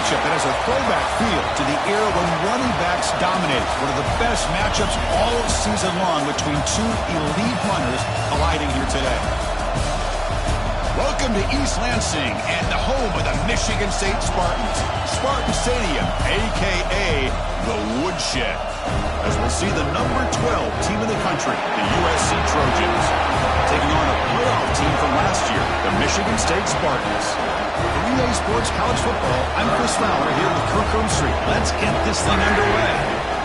matchup that has a throwback feel to the era when running backs dominated. One of the best matchups all season long between two elite runners colliding here today. Welcome to East Lansing and the home of the Michigan State Spartans. Spartan Stadium, a.k.a. the Woodshed. As we'll see the number 12 team in the country, the USC Trojans, taking on a playoff team from last year, the Michigan State Spartans. For Relay Sports College Football, I'm Chris Fowler here with Kirk Herbstreit. Let's get this thing underway.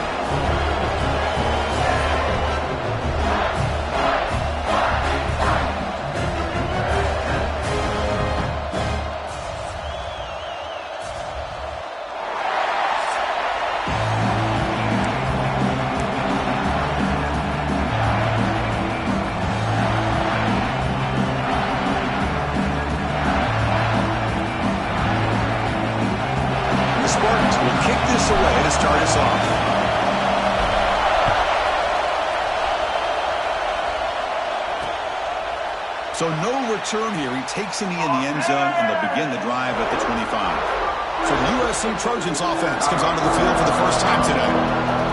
Away to start us off. So no return here. He takes a knee in the end zone, and they'll begin the drive at the 25. So the USC Trojans offense comes onto the field for the first time today.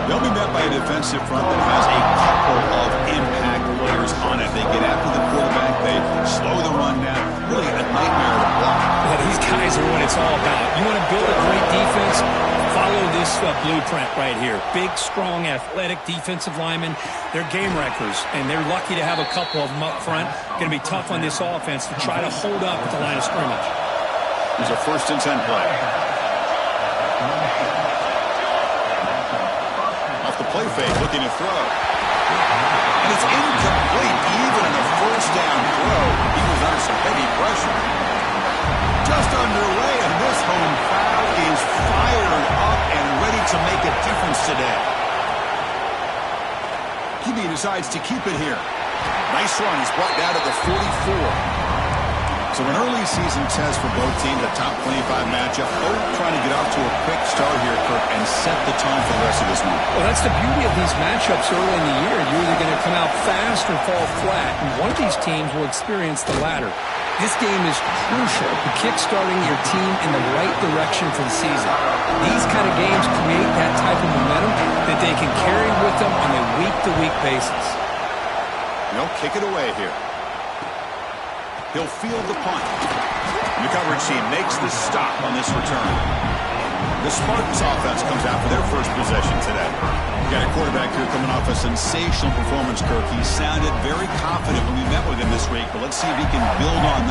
They'll be met by a defensive front that has a couple of impact players on it. They get after the quarterback. They slow the run down. Really a nightmare to block. Yeah, these guys are what it's all about. You want to build a great defense? Follow this blueprint right here. Big, strong, athletic defensive linemen. They're game wreckers, and they're lucky to have a couple of them up front. Going to be tough on this offense to try to hold up at the line of scrimmage. There's a 1st and 10 play. Off the play fake, looking to throw. And it's incomplete, even in a 1st down throw. He was under some heavy pressure. Just underway, and this home crowd is fired up and ready to make a difference today. QB decides to keep it here. Nice run. He's brought down to the 44. So an early season test for both teams, a top 25 matchup. Both trying to get off to a quick start here, Kirk, and set the tone for the rest of this week. Well, that's the beauty of these matchups early in the year. You're either going to come out fast or fall flat, and one of these teams will experience the latter. This game is crucial to kick-starting your team in the right direction for the season. These kind of games create that type of momentum that they can carry with them on a week-to-week basis. They'll kick it away here. He'll field the punt. And the coverage team makes the stop on this return. The Spartans offense comes out for their first possession today. Got a quarterback here coming off a sensational performance, Kirk. He sounded very confident when we met with him this week, but let's see if he can build on that.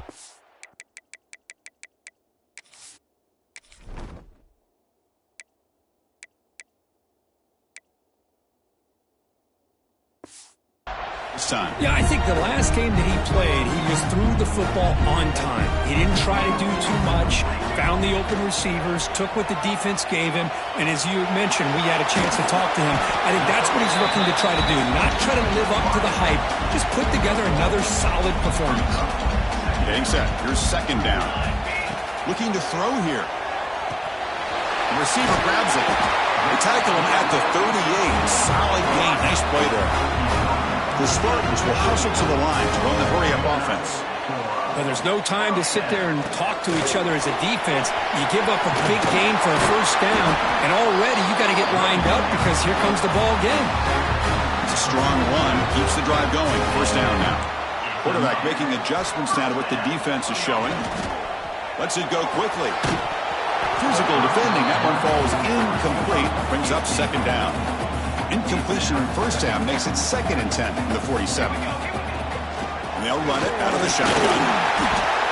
Time. Yeah, I think the last game that he played, he was through the football on time. He didn't try to do too much, found the open receivers, took what the defense gave him, and as you mentioned, we had a chance to talk to him. I think that's what he's looking to try to do, not try to live up to the hype, just put together another solid performance. Getting set. Here's 2nd down. Looking to throw here. The receiver grabs it. They tackle him at the 38. Solid gain. Nice play there. The Spartans will hustle to the line to run the hurry-up offense. But there's no time to sit there and talk to each other as a defense. You give up a big gain for a 1st down, and already you got to get lined up because here comes the ball again. It's a strong run. Keeps the drive going. 1st down now. Quarterback making adjustments now to what the defense is showing. Lets it go quickly. Physical defending. That one falls incomplete. Brings up 2nd down. Incompletion in 1st down makes it 2nd and 10 from the 47. And they'll run it out of the shotgun.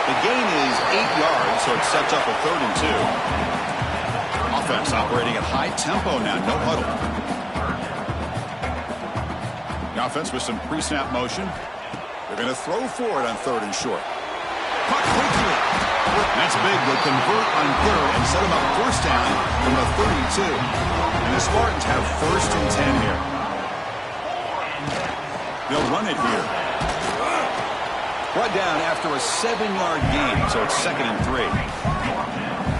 The gain is 8 yards, so it sets up a 3rd and 2. Offense operating at high tempo now, no huddle. The offense with some pre-snap motion. They're going to throw for it on 3rd and short. Caught quickly. That's big. They'll convert on 3rd and set them up 1st down from the 32. And the Spartans have 1st and 10 here. They'll run it here. Brought down after a 7-yard gain, so it's 2nd and 3.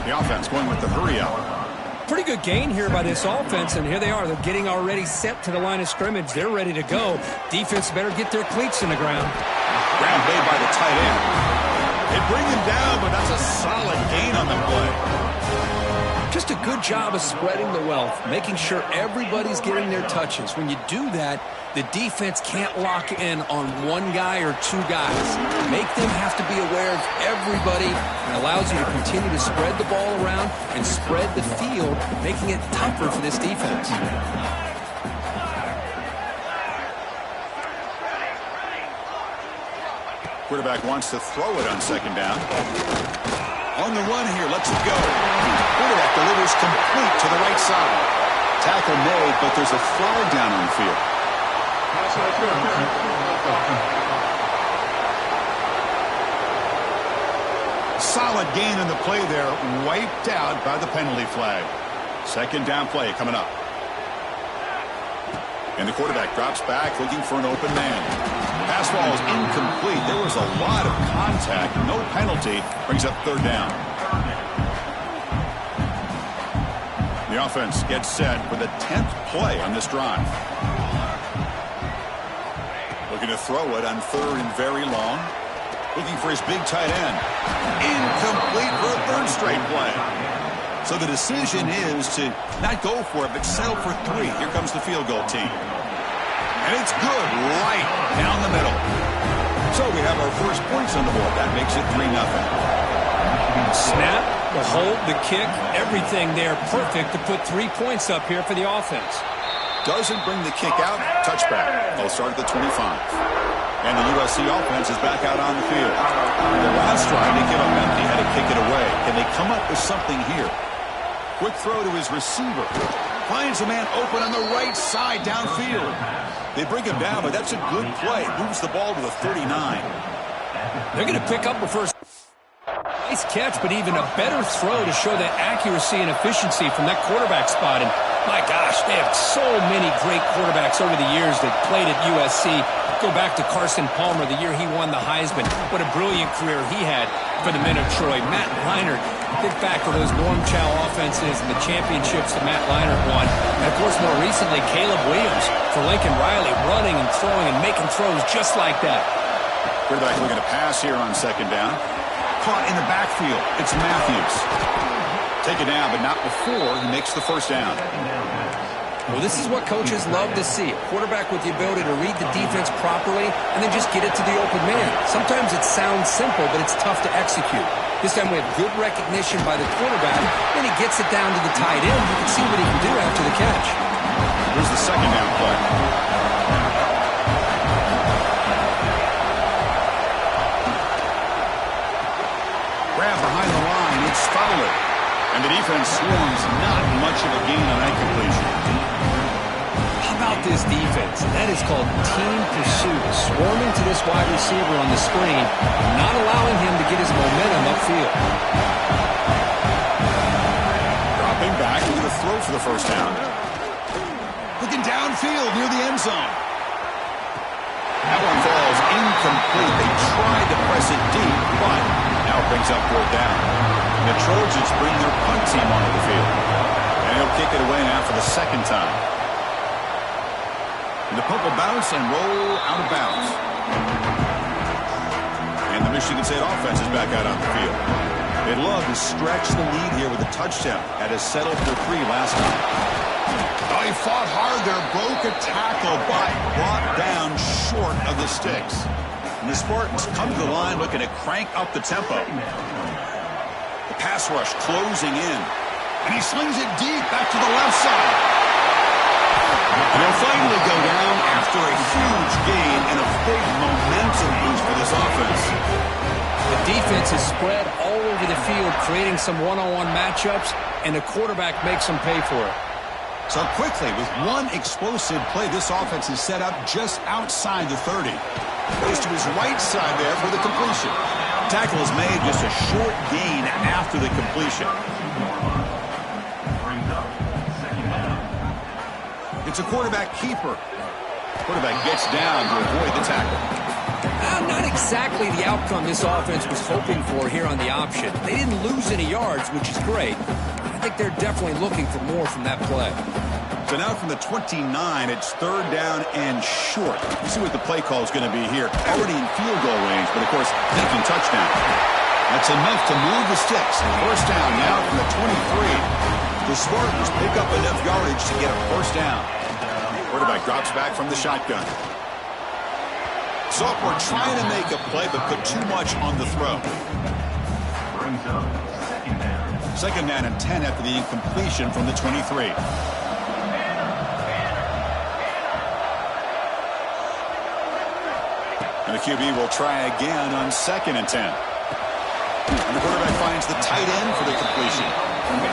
The offense going with the hurry-up. Pretty good gain here by this offense, and here they are. They're getting already set to the line of scrimmage. They're ready to go. Defense better get their cleats in the ground. Ground made by the tight end. They bring him down, but that's a solid gain on the play. just a good job of spreading the wealth, making sure everybody's getting their touches. When you do that, the defense can't lock in on one guy or two guys. Make them have to be aware of everybody, and allows you to continue to spread the ball around and spread the field, making it tougher for this defense. Quarterback wants to throw it on second down. On the run here, lets it go. Quarterback delivers complete to the right side. Tackle made, but there's a flag down on the field. Solid gain in the play there, wiped out by the penalty flag. Second down play coming up. And the quarterback drops back looking for an open man. Pass ball is incomplete. There was a lot of contact. No penalty. Brings up third down. The offense gets set for the 10th play on this drive. Looking to throw it on third and very long. Looking for his big tight end. Incomplete for a third straight play. So the decision is to not go for it, but settle for 3. Here comes the field goal team. And it's good right down the middle. So we have our first points on the board. That makes it 3-0. Snap, the hold, the kick, everything there perfect to put 3 points up here for the offense. Doesn't bring the kick out. Touchback. They'll start at the 25. And the USC offense is back out on the field. The last drive, they give up empty, had to kick it away. Can they come up with something here? Quick throw to his receiver. Finds a man open on the right side downfield. They bring him down, but that's a good play. Moves the ball to the 39. They're going to pick up the first. Nice catch, but even a better throw to show that accuracy and efficiency from that quarterback spot. And my gosh, they have so many great quarterbacks over the years that played at USC. Go back to Carson Palmer, the year he won the Heisman. What a brilliant career he had for the men of Troy. Matt Leinart, think back to those Norm Chow offenses and the championships that Matt Leinart won. And, of course, more recently, Caleb Williams for Lincoln Riley, running and throwing and making throws just like that. Quarterback looking to pass here on second down. Caught in the backfield. It's Matthews. Take it down, but not before he makes the first down. Well, this is what coaches love to see. A quarterback with the ability to read the defense properly and then just get it to the open man. Sometimes it sounds simple, but it's tough to execute. This time we have good recognition by the quarterback. Then he gets it down to the tight end. You can see what he can do after the catch. Here's the second down play. Grab behind the line. It's Fowler. And the defense swarms not much of a gain on that completion. How about this defense? That is called team pursuit. Swarming to this wide receiver on the screen, not allowing him to get his momentum upfield. Dropping back into the throw for the first down. Looking downfield near the end zone. That one falls incomplete. They tried to press it deep, but now it brings up fourth down. The Trojans bring their punt team onto the field. And he'll kick it away now for the second time. And the punt will bounce and roll out of bounds. And the Michigan State offense is back out on the field. They'd love to stretch the lead here with a touchdown. Had to settle for 3 last time. Oh, he fought hard there, broke a tackle, but brought down short of the sticks. And the Spartans come to the line looking to crank up the tempo. Pass rush closing in. And he slings it deep back to the left side. And he'll finally go down after a huge gain and a big momentum boost for this offense. The defense is spread all over the field, creating some one-on-one matchups, and the quarterback makes them pay for it. So quickly, with one explosive play, this offense is set up just outside the 30. Goes to his right side there for the completion. Tackle is made, just a short gain after the completion. It's a quarterback keeper. Quarterback gets down to avoid the tackle. Not exactly the outcome this offense was hoping for here on the option. They didn't lose any yards, which is great. I think they're definitely looking for more from that play. So now from the 29, it's third down and short. Let's see what the play call is going to be here. Already in field goal range, but of course, making touchdown. That's enough to move the sticks. First down now from the 23. The Spartans pick up enough yardage to get a first down. Quarterback drops back from the shotgun. Sophomore trying to make a play, but put too much on the throw. Second down and 10 after the incompletion from the 23. And the QB will try again on second and 10. And the quarterback finds the tight end for the completion.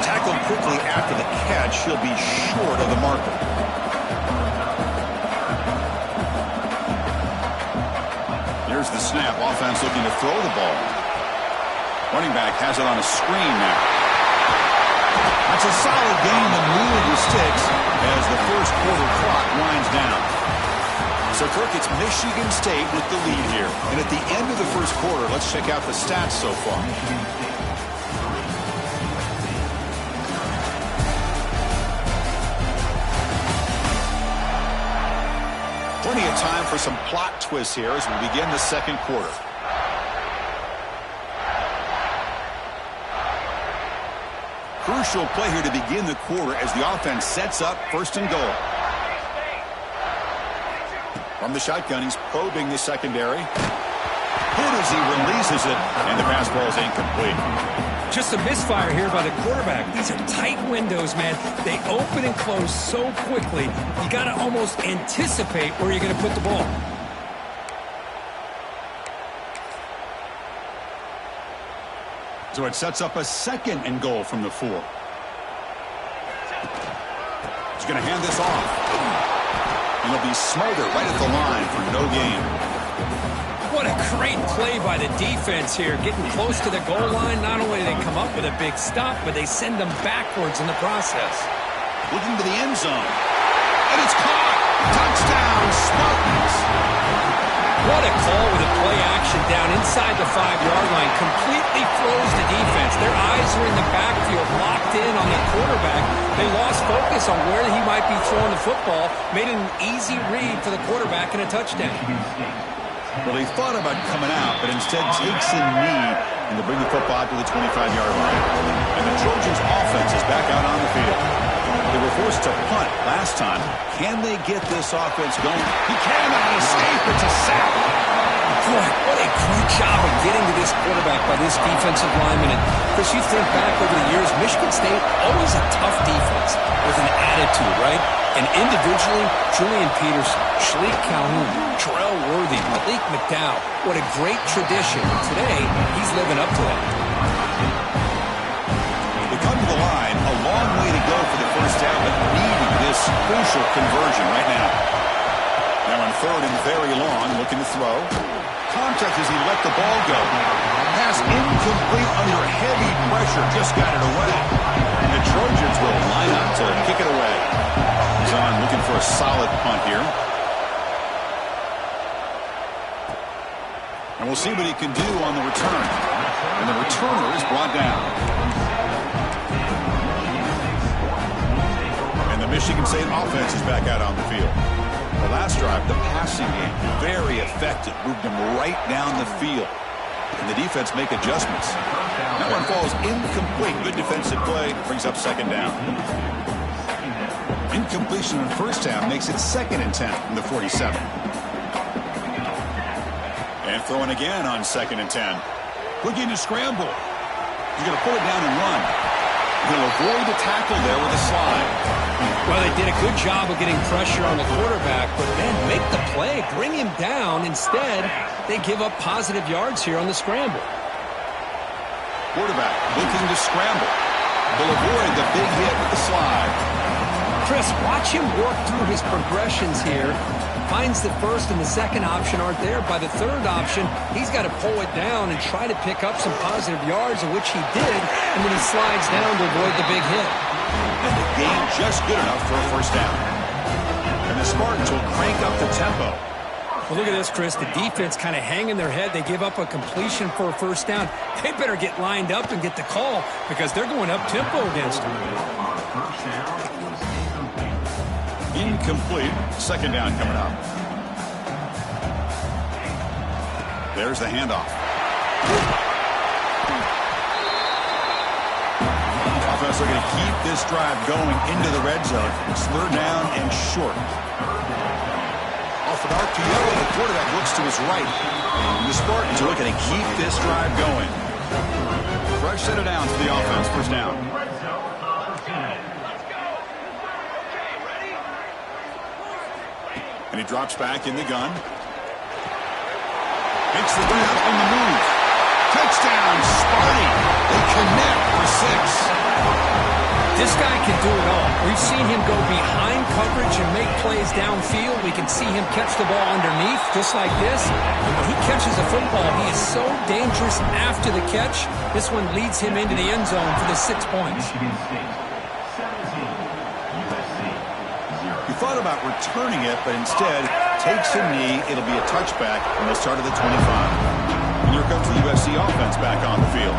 Tackled quickly after the catch, he'll be short of the marker. Here's the snap. Offense looking to throw the ball. Running back has it on a screen now. That's a solid game to move the sticks as the first quarter clock winds down. So, Kirk, it's Michigan State with the lead here. And at the end of the first quarter, let's check out the stats so far. Plenty of time for some plot twists here as we begin the second quarter. Crucial play here to begin the quarter as the offense sets up first and goal. From the shotgun, he's probing the secondary. Good as he releases it, and the pass ball is incomplete. Just a misfire here by the quarterback. These are tight windows, man. They open and close so quickly. You got to almost anticipate where you're going to put the ball. So it sets up a second and goal from the 4. He's going to hand this off. And he'll be smothered right at the line for no gain. What a great play by the defense here. Getting close to the goal line, not only do they come up with a big stop, but they send them backwards in the process. Looking to the end zone. And it's caught. Touchdown, Spartans. What a call with a play action down inside the 5-yard line. Completely froze the defense. Their eyes were in the backfield, locked in on the quarterback. They lost focus on where he might be throwing the football. Made it an easy read for the quarterback and a touchdown. Well, they thought about coming out, but instead takes a knee and to bring the football to the 25-yard line. And the Trojans' offense is back out on the field. They were forced to punt last time. Can they get this offense going? He cannot escape. It's a sack. Boy, what a great job of getting to this quarterback by this defensive lineman. And Chris, you think back over the years, Michigan State, always a tough defense with an attitude, right? And individually, Julian Peterson, Shalik Calhoun, Terrell Worthy, Malik McDowell, what a great tradition. Today, he's living up to that. They come to the line, a long way to go for the first down, but needing this crucial conversion right now. Now on third and very long, looking to throw. Contact as he let the ball go. Pass incomplete under heavy pressure, just got it away. And the Trojans will line up to kick it away. He's on looking for a solid punt here. And we'll see what he can do on the return. And the returner is brought down. And the Michigan State offense is back out on the field. The last drive, the passing game, very effective. Moved them right down the field. And the defense make adjustments. That one falls incomplete. Good defensive play. Brings up second down. Incompletion in first down makes it second and 10 from the 47. And throwing again on second and 10. Looking to scramble. He's going to pull it down and run. He'll avoid the tackle there with a slide. Well, they did a good job of getting pressure on the quarterback, but then make the play, bring him down. Instead, they give up positive yards here on the scramble. Quarterback looking to scramble. He'll avoid the big hit with the slide. Chris, watch him work through his progressions here. Finds the first and the second option aren't there. By the third option, he's got to pull it down and try to pick up some positive yards, of which he did, and then he slides down to avoid the big hit. And the gain just good enough for a first down. And the Spartans will crank up the tempo. Well, look at this, Chris. The defense kind of hanging their head. They give up a completion for a first down. They better get lined up and get the call because they're going up tempo against them. Incomplete. Second down coming up. There's the handoff. Offense looking to keep this drive going into the red zone. It's third down and short. Off an RPO, the quarterback looks to his right. And the Spartans are looking to keep this drive going. Fresh set of downs for the offense. First down. And he drops back in the gun. Makes the grab on the move. Touchdown, Sparty. They connect for 6. This guy can do it all. We've seen him go behind coverage and make plays downfield. We can see him catch the ball underneath, just like this. And when he catches a football, he is so dangerous after the catch. This one leads him into the end zone for the 6 points. He thought about returning it, but instead takes a knee. It'll be a touchback from the start of the 25. And here comes the USC offense back on the field.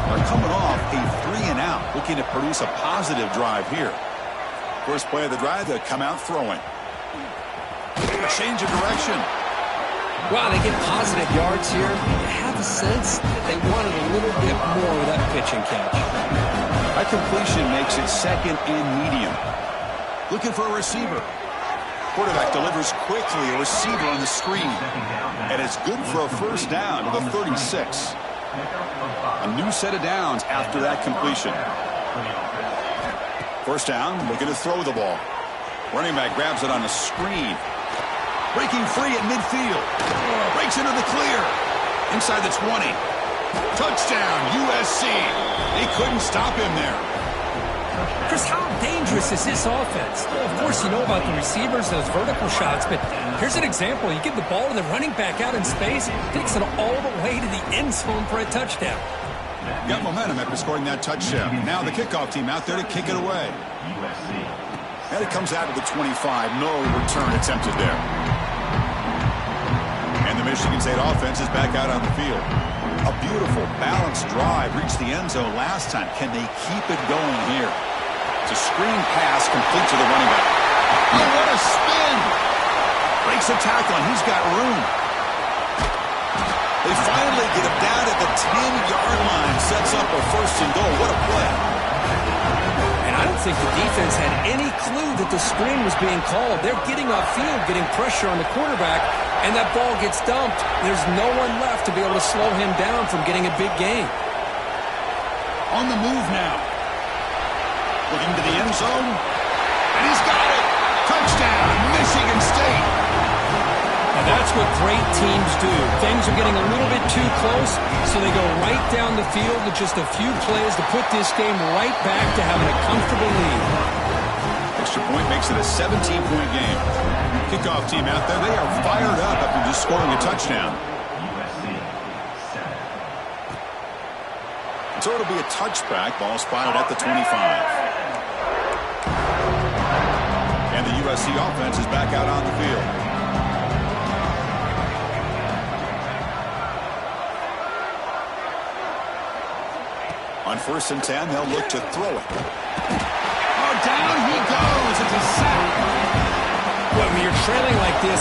They're coming off a 3-and-out, looking to produce a positive drive here. First play of the drive, they'll come out throwing. A change of direction. Wow, they get positive yards here. You have a sense that they wanted a little bit more of that pitch and catch. That completion makes it second and medium. Looking for a receiver. Quarterback delivers quickly, a receiver on the screen. And it's good for a first down to the 36. A new set of downs after that completion. First down, looking to throw the ball. Running back grabs it on the screen. Breaking free at midfield. Breaks into the clear. Inside the 20. Touchdown, USC. They couldn't stop him there. Chris, how dangerous is this offense? Well, of course, you know about the receivers, those vertical shots, but here's an example. You give the ball to the running back out in space, takes it all the way to the end zone for a touchdown. Got momentum after scoring that touchdown. Now the kickoff team out there to kick it away. And it comes out of the 25. No return attempted there. And the Michigan State offense is back out on the field. A beautiful, balanced drive reached the end zone last time. Can they keep it going here? It's a screen pass complete to the running back. Oh, what a spin! Breaks a tackle, and he's got room. They finally get him down at the 10-yard line. Sets up a first and goal. What a play. And I don't think the defense had any clue that the screen was being called. They're getting upfield, getting pressure on the quarterback, and that ball gets dumped. There's no one left to be able to slow him down from getting a big gain. On the move now. Looking to the end zone. And he's got it. Touchdown, Michigan State. Now that's what great teams do. Things are getting a little bit too close, so they go right down the field with just a few plays to put this game right back to having a comfortable lead. Extra point makes it a 17-point game. Kickoff team out there, they are fired up after just scoring a touchdown. So it'll be a touchback. Ball spotted at the 25. And the USC offense is back out on the field. On 1st and 10, they'll look to throw it. Oh, down he goes. It's a sack. Well, when you're trailing like this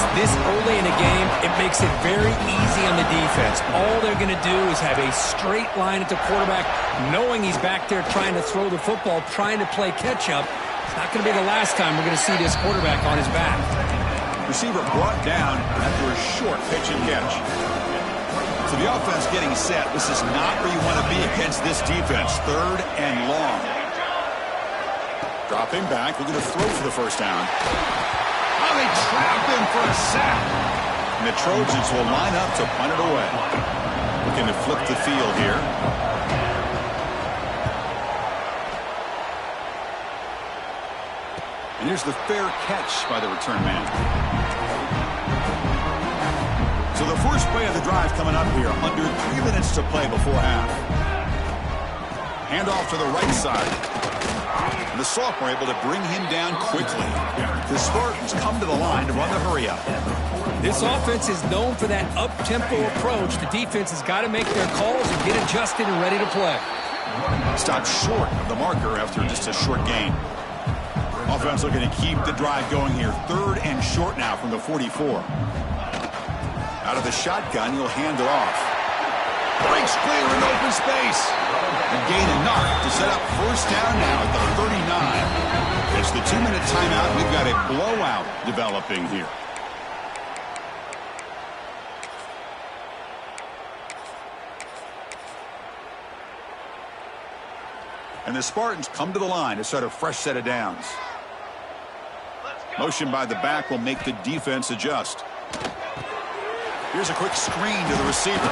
early in a game, it makes it very easy on the defense. All they're going to do is have a straight line at the quarterback, knowing he's back there trying to throw the football, trying to play catch-up. It's not going to be the last time we're going to see this quarterback on his back. Receiver brought down after a short pitch and catch. So the offense getting set. This is not where you want to be against this defense. 3rd and long. Dropping back. We're going to throw for the first down. Oh, they trap him for a sack. And the Trojans will line up to punt it away. Looking to flip the field here. And here's the fair catch by the return man. So the first play of the drive coming up here. Under 3 minutes to play before half. Handoff to the right side. And the sophomore able to bring him down quickly. The Spartans come to the line to run the hurry-up. This offense is known for that up-tempo approach. The defense has got to make their calls and get adjusted and ready to play. Stopped short of the marker after just a short gain. Offense looking to keep the drive going here. 3rd and short now from the 44. Out of the shotgun, he'll hand it off. Breaks clear in open space. And gain enough to set up first down now at the 39. It's the 2-minute timeout. We've got a blowout developing here. And the Spartans come to the line to start a fresh set of downs. Motion by the back will make the defense adjust. Here's a quick screen to the receiver.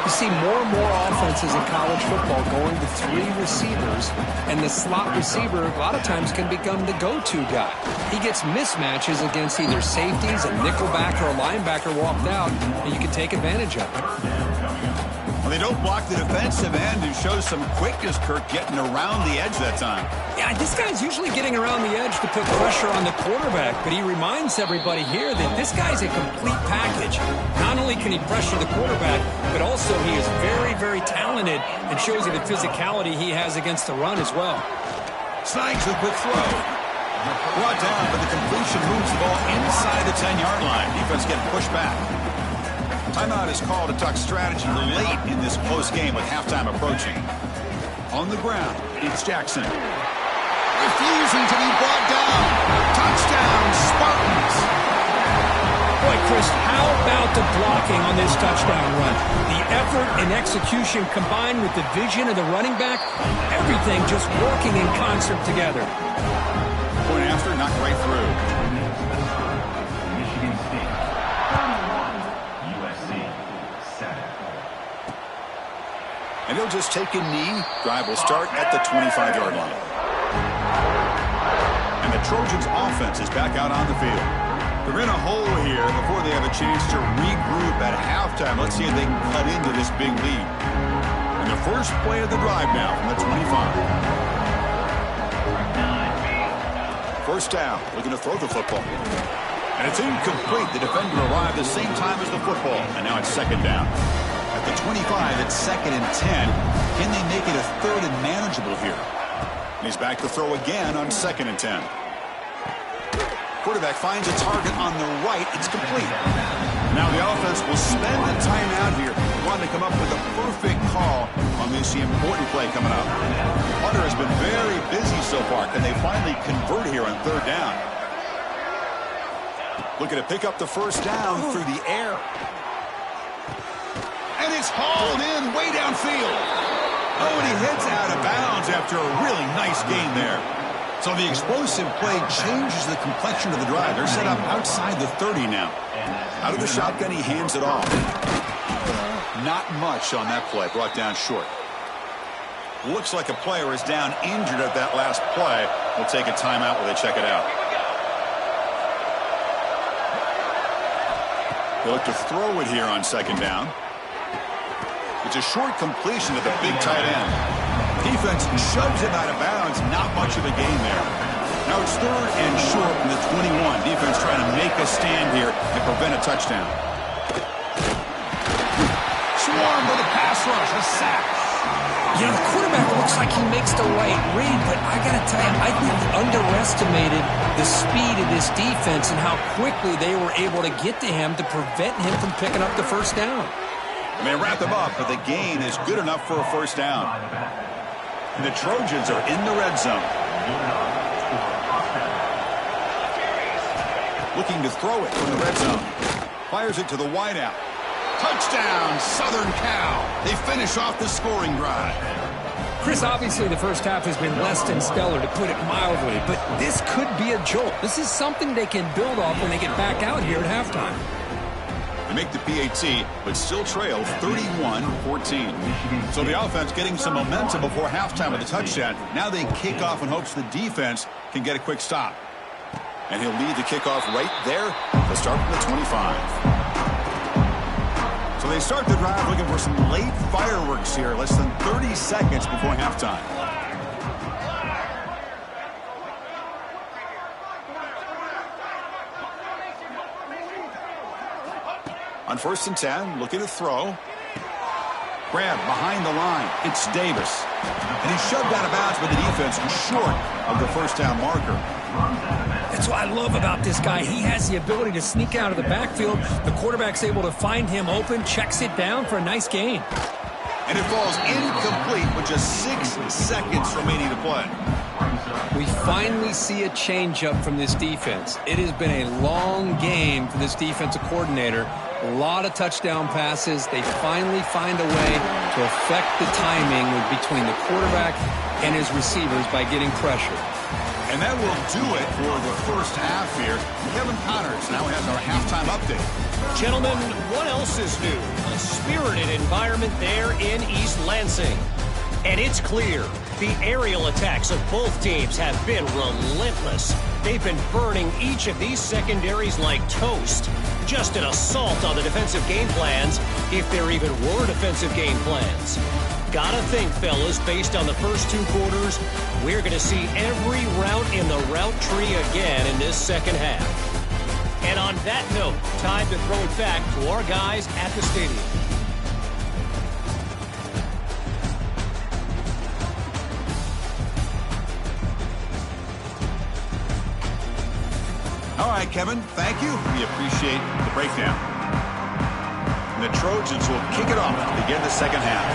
You see more and more offenses in college football going to 3 receivers, and the slot receiver a lot of times can become the go-to guy. He gets mismatches against either safeties, a nickelbacker, or a linebacker walked out, and you can take advantage of it. Well, they don't block the defensive end and shows some quickness, Kirk, getting around the edge that time. Yeah, this guy's usually getting around the edge to put pressure on the quarterback, but he reminds everybody here that this guy's a complete package. Not only can he pressure the quarterback, but also he is very, very talented and shows you the physicality he has against the run as well. Snipes with a quick throw. Brought down, but the completion moves the ball inside the 10-yard line. Defense getting pushed back. Timeout is called to talk strategy late in this close game with halftime approaching. On the ground, it's Jackson. Refusing to be brought down. Touchdown, Spartans. Boy, Chris, how about the blocking on this touchdown run? The effort and execution combined with the vision of the running back, everything just working in concert together. Point after, knocked right through. And he'll just take a knee. Drive will start at the 25-yard line. And the Trojans' offense is back out on the field. They're in a hole here before they have a chance to regroup at halftime. Let's see if they can cut into this big lead. And the first play of the drive now from the 25. First down, looking to throw the football. And it's incomplete. The defender arrived the same time as the football. And now it's second down. At the 25, it's 2nd and 10. Can they make it a 3rd and manageable here? And he's back to throw again on 2nd and 10. Quarterback finds a target on the right. It's complete. Now the offense will spend the timeout here. Wanting to come up with a perfect call on this important play coming up. Hunter has been very busy so far. Can they finally convert here on 3rd down? Looking to pick up the first down through the air. And it's hauled in way downfield. Oh, and he heads out of bounds after a really nice gain there. So the explosive play changes the complexion of the drive. They're set up outside the 30 now. Out of the shotgun, he hands it off. Not much on that play, brought down short. Looks like a player is down injured at that last play. We'll take a timeout while they check it out. They look to throw it here on 2nd down. It's a short completion to the big tight end. Defense shoves him out of bounds. Not much of a gain there. Now it's 3rd and short from the 21. Defense trying to make a stand here and prevent a touchdown. Swarmed with a pass rush, a sack. You know, the quarterback looks like he makes the right read, but I got to tell you, I think he underestimated the speed of this defense and how quickly they were able to get to him to prevent him from picking up the first down. And they wrap them up, but the gain is good enough for a first down. And the Trojans are in the red zone. Looking to throw it from the red zone. Fires it to the wideout. Touchdown, Southern Cal. They finish off the scoring drive. Chris, obviously the first half has been less than stellar, to put it mildly, but this could be a jolt. This is something they can build off when they get back out here at halftime. They make the PAT, but still trail 31-14. So the offense getting some momentum before halftime with a touchdown. Now they kick off in hopes the defense can get a quick stop. And he'll lead the kickoff right there. They'll start from the 25. So they start the drive looking for some late fireworks here, less than 30 seconds before halftime. On 1st and 10, looking to throw. Grab behind the line. It's Davis. And he's shoved out of bounds by the defense short of the first down marker. That's what I love about this guy. He has the ability to sneak out of the backfield. The quarterback's able to find him open, checks it down for a nice gain. And it falls incomplete with just 6 seconds remaining to play. We finally see a changeup from this defense. It has been a long game for this defensive coordinator. A lot of touchdown passes. They finally find a way to affect the timing between the quarterback and his receivers by getting pressure. And that will do it for the first half here. Kevin Connors now has our halftime update. Gentlemen, what else is new? A spirited environment there in East Lansing. And it's clear, the aerial attacks of both teams have been relentless. They've been burning each of these secondaries like toast. Just an assault on the defensive game plans, if there even were defensive game plans. Gotta think, fellas, based on the first 2 quarters, we're going to see every route in the route tree again in this second half. And on that note, time to throw it back to our guys at the stadium. All right, Kevin, thank you. We appreciate the breakdown. And the Trojans will kick it off to begin the second half.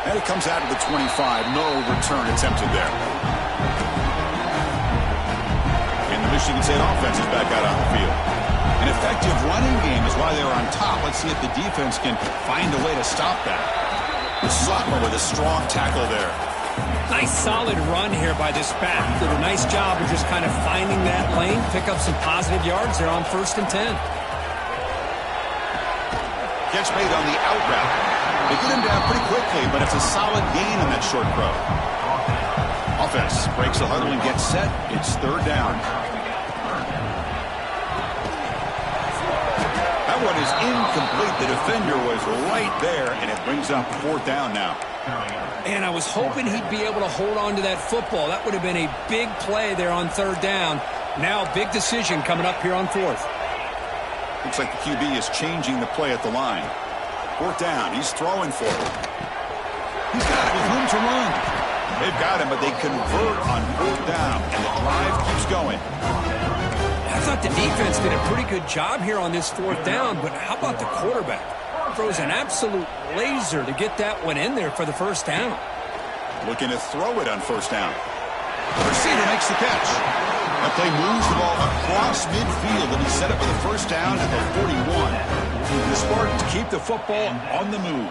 And it comes out of the 25. No return attempted there. And the Michigan State offense is back out on the field. An effective running game is why they're on top. Let's see if the defense can find a way to stop that. The sophomore with a strong tackle there. Nice solid run here by this back. Did a nice job of just kind of finding that lane, pick up some positive yards there on 1st and 10. Catch made on the out route. They get him down pretty quickly, but it's a solid gain on that short throw. Offense breaks the huddle and gets set. It's 3rd down. That one is incomplete. The defender was right there, and it brings up 4th down now. And I was hoping he'd be able to hold on to that football. That would have been a big play there on 3rd down. Now, big decision coming up here on 4th. Looks like the QB is changing the play at the line. 4th down. He's throwing for it. He's got it with room to run. They've got him, but they convert on 4th down, and the drive keeps going. I thought the defense did a pretty good job here on this 4th down, but how about the quarterback? Throws an absolute laser to get that one in there for the 1st down. Looking to throw it on 1st down. The receiver makes the catch. That play moves the ball across midfield, and he set it for the 1st down at the 41. The Spartans keep the football on the move.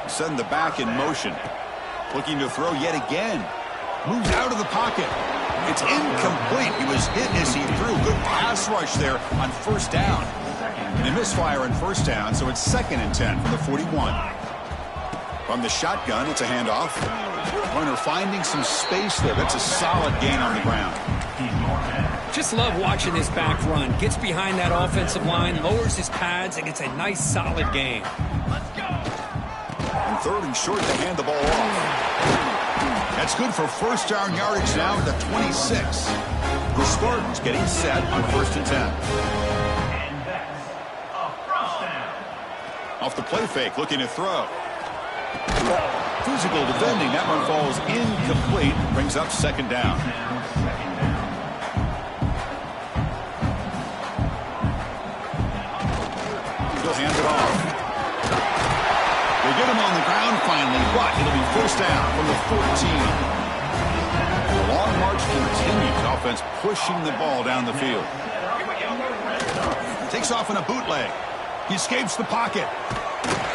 Send the back in motion. Looking to throw yet again. Moves out of the pocket. It's incomplete. He was hit as he threw. Good pass rush there on 1st down. And a misfire on 1st down, so it's 2nd and 10 from the 41. From the shotgun, it's a handoff. Runner finding some space there. That's a solid gain on the ground. Just love watching this back run. Gets behind that offensive line, lowers his pads, and gets a nice solid gain. And 3rd and short to hand the ball off. That's good for 1st down yardage now at the 26. The Spartans getting set on 1st and 10. Off the play fake, looking to throw. Physical defending. That one falls incomplete. Brings up 2nd down. He'll hand it off. They get him on the ground finally, but it'll be 1st down from the 14. The long march continues. Offense pushing the ball down the field. Takes off in a bootleg. He escapes the pocket.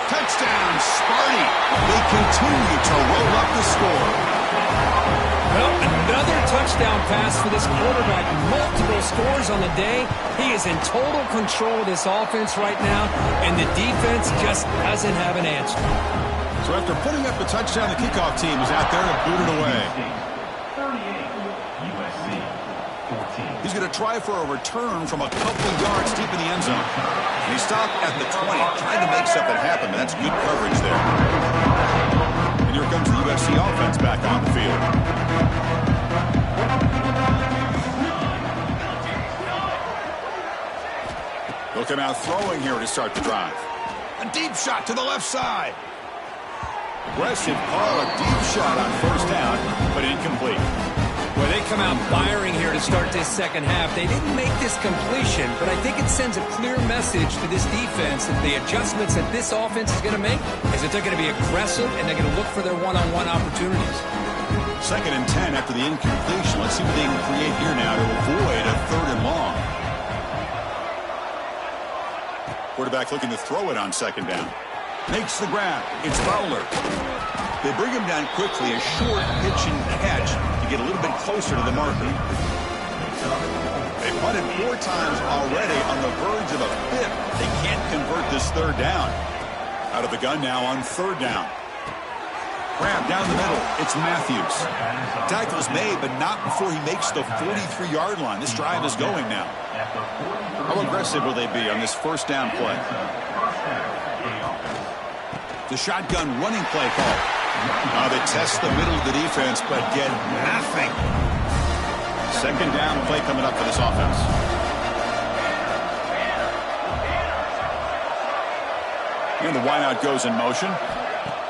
Touchdown, Sparty. They continue to roll up the score. Well, another touchdown pass for this quarterback. Multiple scores on the day. He is in total control of this offense right now, and the defense just doesn't have an answer. So after putting up the touchdown, the kickoff team is out there to boot it away. He's going to try for a return from a couple yards deep in the end zone. And he stopped at the 20, trying to make something happen, but that's good coverage there. And here comes the USC offense back on the field. They'll come out throwing here to start the drive. A deep shot to the left side. Aggressive call, a deep shot on first down, but incomplete. Well, they come out firing here to start this second half. They didn't make this completion, but I think it sends a clear message to this defense that the adjustments that this offense is going to make is that they're going to be aggressive and they're going to look for their one-on-one opportunities. 2nd and 10 after the incompletion. Let's see what they can create here now to avoid a 3rd and long. Quarterback looking to throw it on 2nd down. Makes the grab. It's Fowler. They bring him down quickly, a short pitch and catch to get a little bit closer to the marker. They punted 4 times already on the verge of a 5th. They can't convert this 3rd down. Out of the gun now on 3rd down. Grab down the middle. It's Matthews. Tackle's made, but not before he makes the 43-yard line. This drive is going now. How aggressive will they be on this 1st down play? The shotgun running play call. They test the middle of the defense, but get nothing. 2nd down play coming up for this offense. And the wideout goes in motion.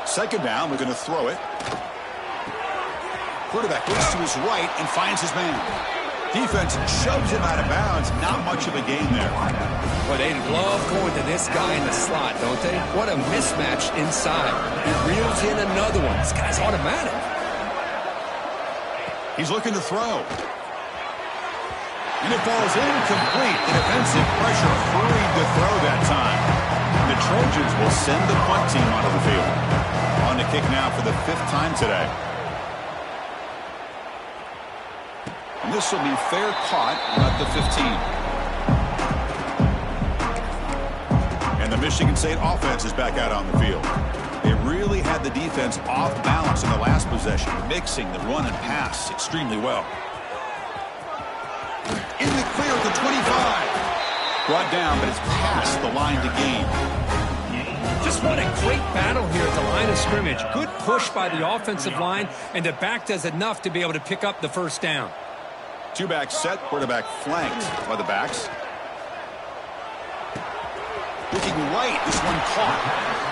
2nd down, we're going to throw it. Quarterback looks to his right and finds his man. Defense shoves him out of bounds. Not much of a gain there. Well, they love going to this guy in the slot, don't they? What a mismatch inside. He reels in another one. This guy's automatic. He's looking to throw. And it falls incomplete. The defensive pressure hurried to throw that time. The Trojans will send the punt team onto the field. On the kick now for the 5th time today. And this will be fair caught at the 15. And the Michigan State offense is back out on the field. They really had the defense off balance in the last possession, mixing the run and pass extremely well. In the clear at the 25. Brought down, but it's past the line to gain. Just what a great battle here at the line of scrimmage. Good push by the offensive line, and the back does enough to be able to pick up the 1st down. 2-back set, quarterback flanked by the backs. Looking right, this one caught.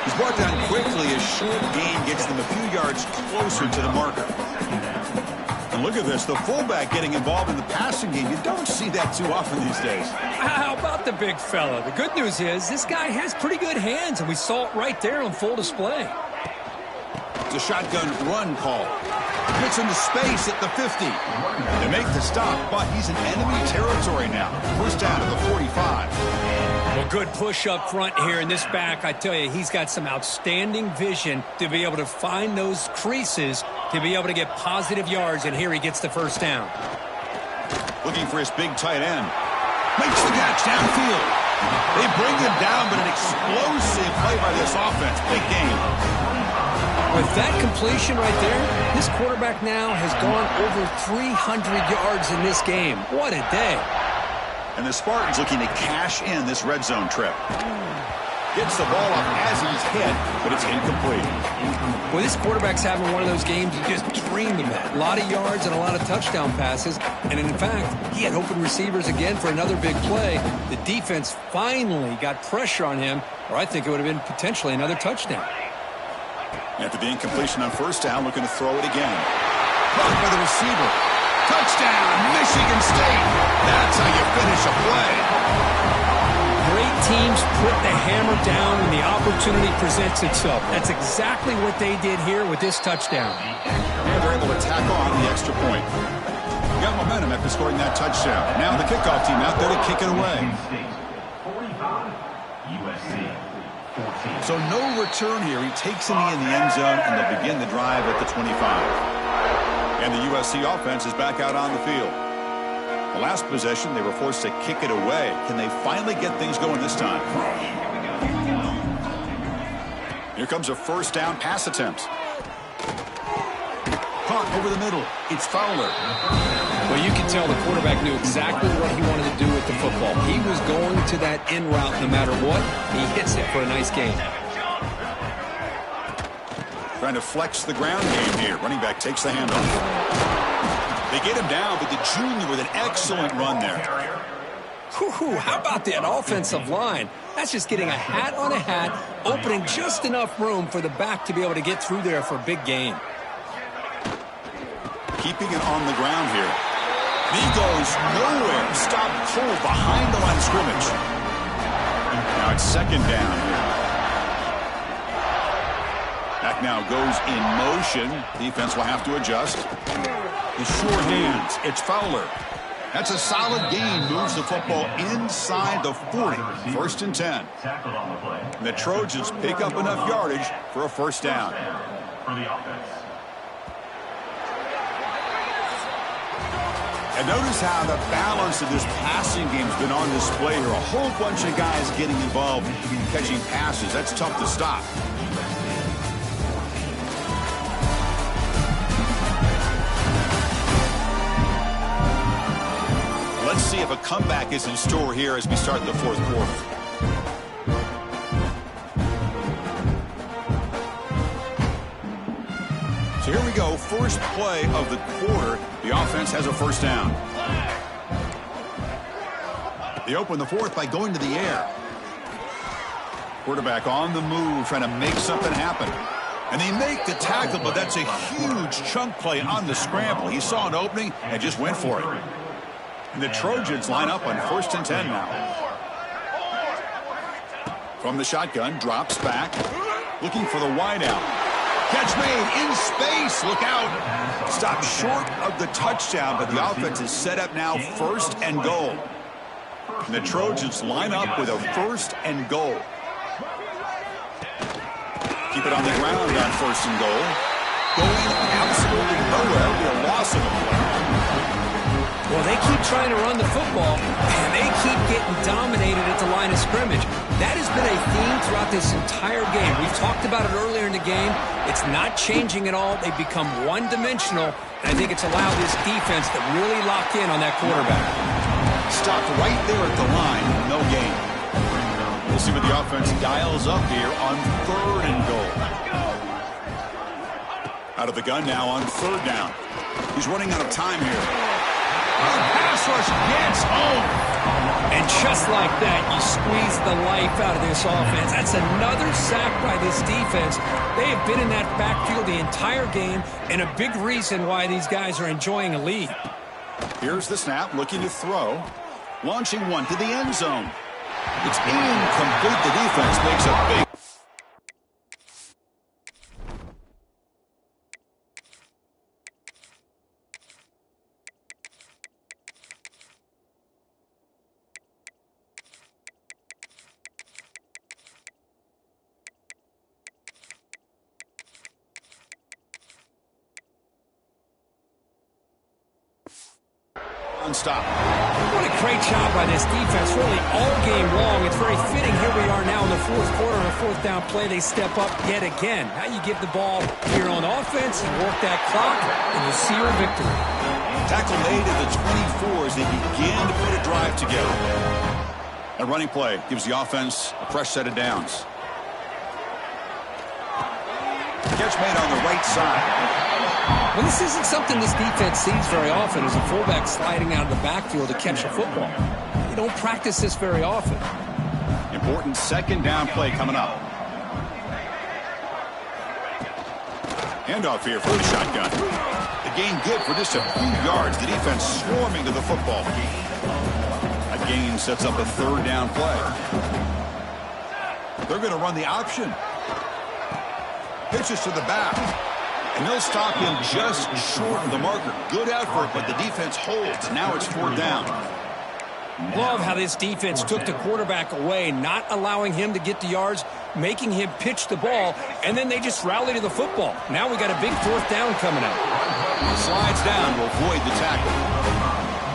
He's brought down quickly. A short gain gets them a few yards closer to the marker. And look at this, the fullback getting involved in the passing game. You don't see that too often these days. How about the big fella? The good news is this guy has pretty good hands, and we saw it right there on full display. It's a shotgun run call. Gets into space at the 50. They make the stop, but he's in enemy territory now. 1st down at the 45. Well, good push up front here in this back. I tell you, he's got some outstanding vision to be able to find those creases, to be able to get positive yards, and here he gets the 1st down. Looking for his big tight end. Makes the catch downfield. They bring him down, but an explosive play by this offense. Big game. With that completion right there, this quarterback now has gone over 300 yards in this game. What a day. And the Spartans looking to cash in this red zone trip. Gets the ball up as he's hit, but it's incomplete. Well, this quarterback's having one of those games you just dreamed about. A lot of yards and a lot of touchdown passes. And in fact, he had open receivers again for another big play. The defense finally got pressure on him, or I think it would have been potentially another touchdown. After the incompletion on 1st down, looking to throw it again. Blocked by the receiver. Touchdown, Michigan State. That's how you finish a play. Great teams put the hammer down when the opportunity presents itself. That's exactly what they did here with this touchdown. And they're able to tack on the extra point. Got momentum after scoring that touchdown. Now the kickoff team out there to kick it away. So no return here. He takes it in the end zone, and they'll begin the drive at the 25. And the USC offense is back out on the field. The last possession, they were forced to kick it away. Can they finally get things going this time? Here comes a 1st down pass attempt. Caught over the middle. It's Fowler. Well, you can tell the quarterback knew exactly what he wanted to do with the football. He was going to that in route no matter what. He hits it for a nice gain. Trying to flex the ground game here. Running back takes the handoff. They get him down, but the junior with an excellent run there. Whew, how about that offensive line? That's just getting a hat on a hat, opening just enough room for the back to be able to get through there for a big gain. Keeping it on the ground here. He goes nowhere. Stop cold behind the line of scrimmage. Now it's second down here. Back now goes in motion. Defense will have to adjust. The short hands. It's Fowler. That's a solid gain. Moves the football inside the 40. First and 10. And the Trojans pick up enough yardage for a first down. For the offense. And notice how the balance of this passing game has been on display here. A whole bunch of guys getting involved in catching passes. That's tough to stop. Let's see if a comeback is in store here as we start the fourth quarter. So here we go, first play of the quarter. The offense has a first down. They open the fourth by going to the air. Quarterback on the move, trying to make something happen. And they make the tackle, but that's a huge chunk play on the scramble. He saw an opening and just went for it. And the Trojans line up on first and 10 now. From the shotgun, drops back, looking for the wideout. Catch made in space. Look out. Stopped short of the touchdown, but the offense is set up now first and goal. And the Trojans line up with a first and goal. Keep it on the ground on first and goal. Going absolutely nowhere. It'll be a loss of the play. Well, they keep trying to run the football, and they keep getting dominated at the line of scrimmage. That has been a theme throughout this entire game. We've talked about it earlier in the game. It's not changing at all. They've become one-dimensional, and I think it's allowed this defense to really lock in on that quarterback. Stopped right there at the line. No gain. We'll see what the offense dials up here on third and goal. Out of the gun now on third down. He's running out of time here. Pass rush gets home. And just like that, you squeeze the life out of this offense. That's another sack by this defense. They have been in that backfield the entire game, and a big reason why these guys are enjoying a lead. Here's the snap, looking to throw. Launching one to the end zone. It's incomplete. The defense makes a big... Stop. What a great job by this defense, really all game long. It's very fitting. Here we are now in the fourth quarter, a fourth down play. They step up yet again. Now you give the ball to your own offense, you work that clock, and you'll see your victory. Tackle made at the 24 as they begin to put a drive together. A running play gives the offense a fresh set of downs. Catch made on the right side. Well, this isn't something this defense sees very often, as a fullback sliding out of the backfield to catch a football. You don't practice this very often. Important second down play coming up. Handoff here for the shotgun. The gain good for just a few yards. The defense swarming to the football. That gain sets up a third down play. They're going to run the option. Pitches to the back. And they'll stop him just short of the marker. Good effort, but the defense holds. Now it's fourth down. Love how this defense took the quarterback away, not allowing him to get the yards, making him pitch the ball, and then they just rally to the football. Now we got a big fourth down coming up. Slides down to avoid the tackle.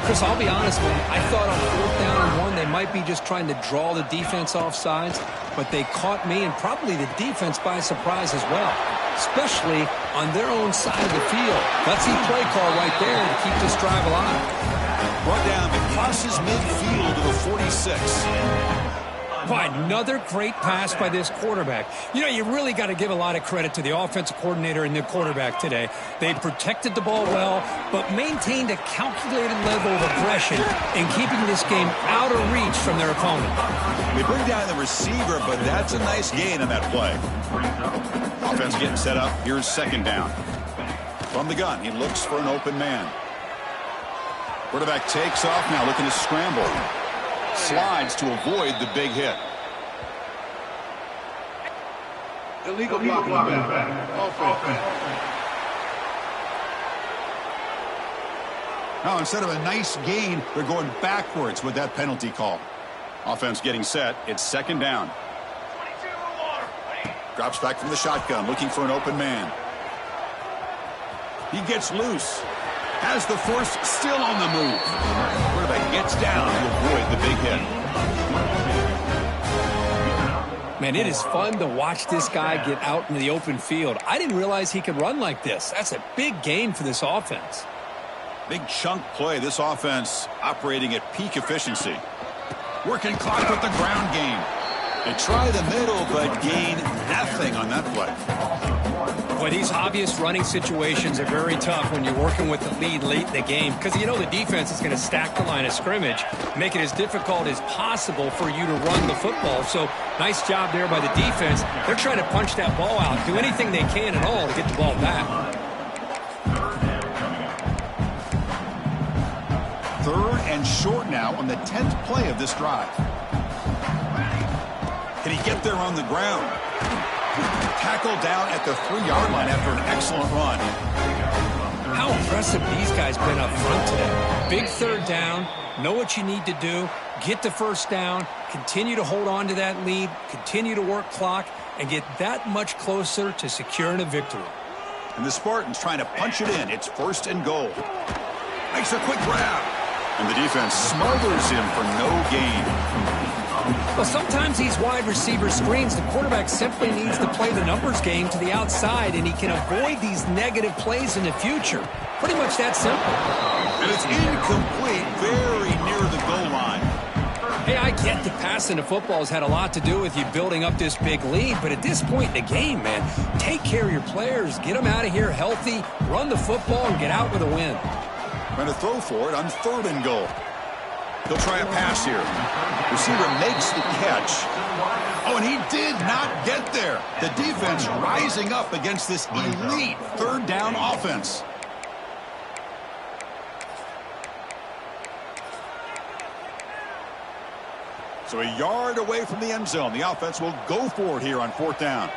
Chris, I'll be honest, man. I thought on fourth down and one they might be just trying to draw the defense off sides, but they caught me and probably the defense by surprise as well, especially on their own side of the field. Gutsy play call right there to keep this drive alive. Brought down, it crosses midfield to the 46. Boy, another great pass by this quarterback. You know, you really got to give a lot of credit to the offensive coordinator and the quarterback today. They protected the ball well, but maintained a calculated level of aggression in keeping this game out of reach from their opponent. They bring down the receiver, but that's a nice gain on that play. Offense getting set up. Here's second down. From the gun, he looks for an open man. Quarterback takes off now, looking to scramble. Slides to avoid the big hit. Illegal blocking. Offense. Now, instead of a nice gain, they're going backwards with that penalty call. Offense getting set. It's second down. Drops back from the shotgun, looking for an open man. He gets loose. Has the first, still on the move. Quarterback gets down to avoid the big hit. Man, it is fun to watch this guy get out in the open field. I didn't realize he could run like this. That's a big gain for this offense. Big chunk play. This offense operating at peak efficiency. Working clock with the ground game. They try the middle, but gain nothing on that play. Boy, these obvious running situations are very tough when you're working with the lead late in the game because you know the defense is going to stack the line of scrimmage, make it as difficult as possible for you to run the football. So nice job there by the defense. They're trying to punch that ball out, do anything they can at all to get the ball back. Third and short now on the 10th play of this drive. Can he get there on the ground? Tackle down at the 3-yard line after an excellent run. How impressive these guys been up front today. Big third down, know what you need to do, get the first down, continue to hold on to that lead, continue to work clock, and get that much closer to securing a victory. And the Spartans trying to punch it in. It's first and goal. Makes a quick grab. And the defense smothers him for no gain. Well, sometimes these wide receiver screens, the quarterback simply needs to play the numbers game to the outside, and he can avoid these negative plays in the future. Pretty much that simple. And it's incomplete, very near the goal line. Hey, I get the passing the football has had a lot to do with you building up this big lead, but at this point in the game, man, take care of your players, get them out of here healthy, run the football, and get out with a win. Trying to throw for it on third and goal. He'll try a pass here. Receiver makes the catch. Oh, and he did not get there. The defense rising up against this elite third down offense. So a yard away from the end zone. The offense will go for it here on fourth down.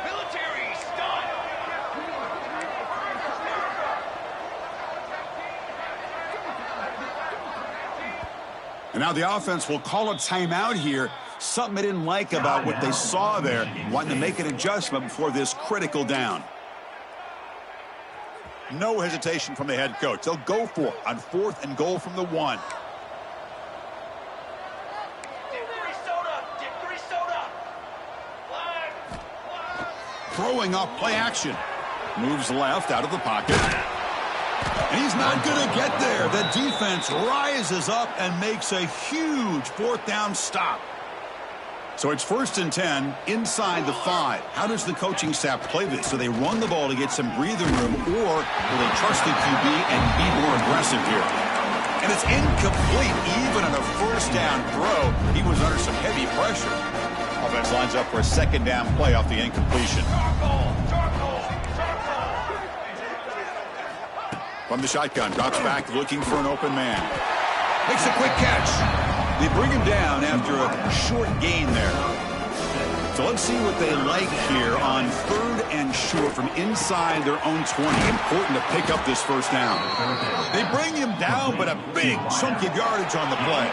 And now the offense will call a timeout here. Something they didn't like about what they saw there. Wanting to make an adjustment before this critical down. No hesitation from the head coach. They'll go for it on fourth and goal from the 1. Throwing off play action. Moves left out of the pocket. And he's not going to get there. The defense rises up and makes a huge fourth down stop. So it's first and 10 inside the 5. How does the coaching staff play this? Do they run the ball to get some breathing room, or will they trust the QB and be more aggressive here? And it's incomplete. Even on a first down throw, he was under some heavy pressure. Offense lines up for a second down play off the incompletion. From the shotgun, drops back looking for an open man. Makes a quick catch. They bring him down after a short gain there. So let's see what they like here on third and short from inside their own 20. Important to pick up this first down. They bring him down, but a big chunk of yardage on the play.